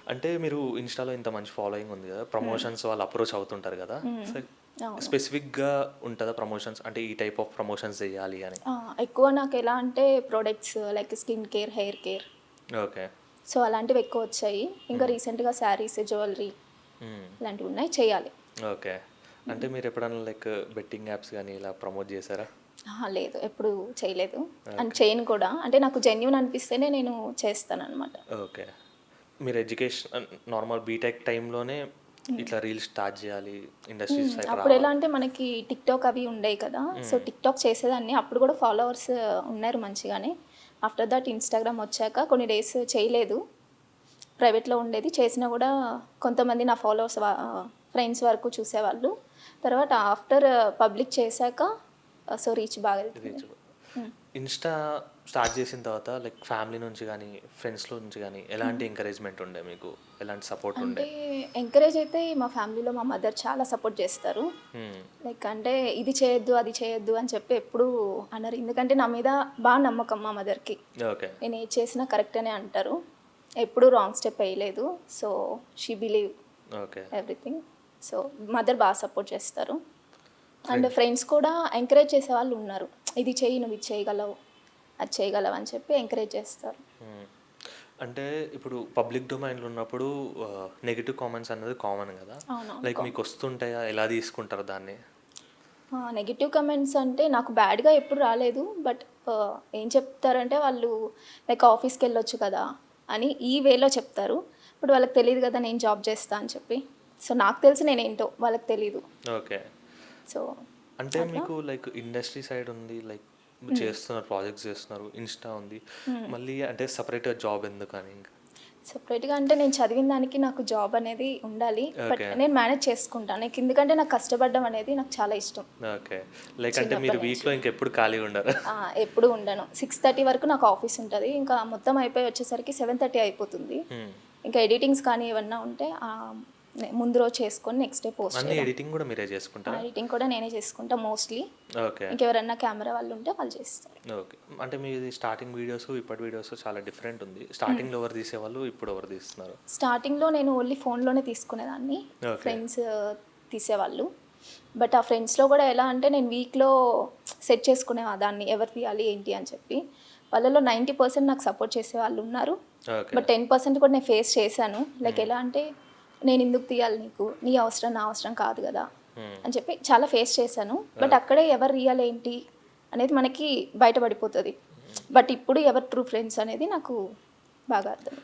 అంటే మీరు ఇన్‌స్టాలో ఇంత మంచి ఫాలోయింగ్ ఉంది గదా! ప్రమోషన్స్ వాళ్ళు అప్రోచ్ అవుతుంటారు గదా! హ్మ్. సో, అవును. స్పెసిఫిక్‌గా ఉంటదా ప్రమోషన్స్? అంటే ఈ టైప్ ఆఫ్ ప్రమోషన్స్ జెయ్యాలి అని. ఎక్కువ నాకెలా అంటే products like skin care, hair care okay. So, అలాంటివి ఎక్కువొచ్చాయి. ఇంకా హ్మ్. రీసెంట్‌గా శారీస్, జ్యువెలరీ హ్మ్. ఇలాంటివున్నాయి. చేయాలి. ఓకే. అంటే మీరెప్పుడన్నా లైక్ బెట్టింగ్ యాప్స్ గాని ఇలా ప్రమోట్ జేశారా? అహా! లేదు. ఎప్పుడు చేయలేదు. And okay. చేయను కూడా. అంటే నాకు జెన్యూన్ అనిపిస్తేనే నేను చేస్తాననమాట. ఓకే. మీరు ఎడ్యుకేషన్ నార్మల్ బీటెక్ టైంలోనే హ్మ్. ఇట్లా రీల్స్ స్టార్ట్ జేయాలి, ఇండస్ట్రీ సైడ్ అప్పుడెలా రావాలి. అంటే మనకి టిక్‌టాక్ అవి ఉండేయి కదా! సో, హ్మ్. టిక్‌టాక్ చేసేదాన్ని. అప్పుడు కూడా ఫాలోవర్స్ ఉన్నారు మంచిగానే. ఆఫ్టర్ దట్ ఇన్‌స్టాగ్రామ్ వచ్చాక కొన్ని డేస్ చేయలేదు. ప్రైవేట్‌లో ఉండేది. చేసినా కూడా కొంతమంది నా ఫ్రెండ్స్ వరకు చూసేవాళ్ళు. తర్వాత ఆఫ్టర్ పబ్లిక్ చేశాక సో, రీచ్ బాగా వెళ్తుంది. రీచ్ హ్మ్. ఇన్‌స్టా స్టార్ట్ చేసిన తర్వాత లైక్ ఫ్యామిలీ నుంచి గానీ, ఫ్రెండ్స్‌లో నుంచి గానీ హ్మ్. ఎలాంటి ఎంకరేజ్‌మెంట్ ఉండే మీకు? ఎలాంటి సపోర్ట్ ఉండే? అంటే ఎంకరేజ్ అయితే మా ఫ్యామిలీలో మా మదర్ చాలా సపోర్ట్ చేస్తారు. హ్మ్. లైక్ అంటే ఇది చేయొద్దు, అది చేయొద్దు అని చెప్పి ఎప్పుడూ అనరు. ఎందుకంటే నా మీద బాగా నమ్మకం మా మదర్‌కి. ఓకే. నేను ఏది చేసినా కరెక్ట్ అనే అంటారు. ఎప్పుడూ రాంగ్ స్టెప్ ఎయలేదు. So, she believe okay. Everything. So, mother బాగా సపోర్ట్ చేస్తారు. అండ్ ఫ్రెండ్స్ ఫ్రెండ్స్ కూడా ఎంకరేజ్ చేసేవాళ్ళు ఉన్నారు. ఇది చెయ్యి, నువ్వు ఇది చేయగలవు, అది చేయగలవు అని చెప్పి ఎంకరేజ్ చేస్తారు. హ్మ్. అంటే ఇప్పుడు పబ్లిక్ డొమైన్‌లో ఉన్నప్పుడు నెగెటివ్ కామెంట్స్ అన్నది కామన్ గదా! అవునవును. లైక్ మీకొస్తుంటాయా? ఎలా తీసుకుంటారు దాన్ని? నెగెటివ్ కమెంట్స్ అంటే నాకు బ్యాడ్‌గా ఎప్పుడు రాలేదు. బట్ ఏం చెప్తారంటే వాళ్ళు లైక్ ఆఫీస్‌కెళ్ళొచ్చు కదా! అని ఈ వేలో చెప్తారు. ఇప్పుడు వాళ్ళకి తెలీదు కదా! నేను జాబ్ చేస్తా అని చెప్పి. సో, నాకు తెలిసి నేనేంటో వాళ్ళకి తెలీదు. ఓకే. సో, అంటే అట్లా మీకు లైక్ ఇండస్ట్రీ సైడ్ ఉంది. లైక్ హ్మ్. చేస్తున్నారు, ప్రాజెక్ట్స్ చేస్తున్నారు. ఇన్‌స్టా ఉంది. హ్మ్. మళ్ళీ అంటే సెపరేట్‌గా జాబ్ ఎందుకని ఇంక? సెపరేట్‌గా అంటే నేను చదివిన దానికి నాకు జాబ్ అనేది ఉండాలి. But okay. నేను మేనేజ్ చేసుకుంటా. ఎందుకంటే నాకు కష్టపడడం అనేది నాకు చాలా ఇష్టం. ఓకే. లైక్ అంటే మీరు చిన్నప్పటి నుంచి. వీక్‌లో ఇంకెప్పుడు ఖాళీగా ఉండరు. ఎప్పుడూ ఉండను. 6:30 వరకు నాకు ఆఫీస్ ఉంటది. ఇంకా మొత్తం అయిపోయి వచ్చేసరికి 7:30 అయిపోతుంది. హ్మ్. ఇంకా ఎడిటింగ్స్ కానీ ఏమన్నా ఉంటే ముందు రోజు చేసుకొని నెక్స్ట్ డే పోస్ట్ అన్నీ చేయడం. ఎడిటింగ్ గూడా మీరే చేసుకుంటారా? ఎడిటింగ్ కూడా నేనే చేసుకుంటా మోస్ట్‌లీ. ఓకే. ఇంకెవరన్నా కెమెరా వాళ్ళు ఉంటే వాళ్ళు చేస్తారు. ఓకే. అంటే మీది స్టార్టింగ్ వీడియోస్, ఇప్పటి వీడియోస్ చాలా డిఫరెంట్ ఉంది. హ్మ్. స్టార్టింగ్‌లో ఎవరు తీసేవాళ్ళు? ఇప్పుడు ఎవరు తీస్తున్నారు? స్టార్టింగ్‌లో నేను ఓన్లీ ఫోన్‌లోనే తీసుకునేదాన్ని. ఓకే. ఫ్రెండ్స్ తీసేవాళ్ళు. బట్ ఆ ఫ్రెండ్స్‌లో కూడా ఎలా అంటే నేను వీక్‌లో సెట్ చేసుకునేదాన్ని. ఎవరు తీయాలి ఏంటి అని చెప్పి. వాళ్ళలో 90% నాకు సపోర్ట్ చేసేవాళ్ళు ఉన్నారు. ఓకే. బట్ 10% కూడా నేను ఫేస్ చేశాను. లైక్ హ్మ్. ఎలా అంటే నేనెందుకు తీయాలి నీకు? నీ అవసరం నా అవసరం కాదు గదా! హ్మ్. అని చెప్పి చాలా ఫేస్ చేశాను. But okay. అక్కడే ఎవరు రియల్ ఏంటి అనేది మనకి బయటపడిపోతది. బట్ ఇప్పుడు ఎవరు ట్రూ ఫ్రెండ్స్ అనేది నాకు బాగా అర్థం.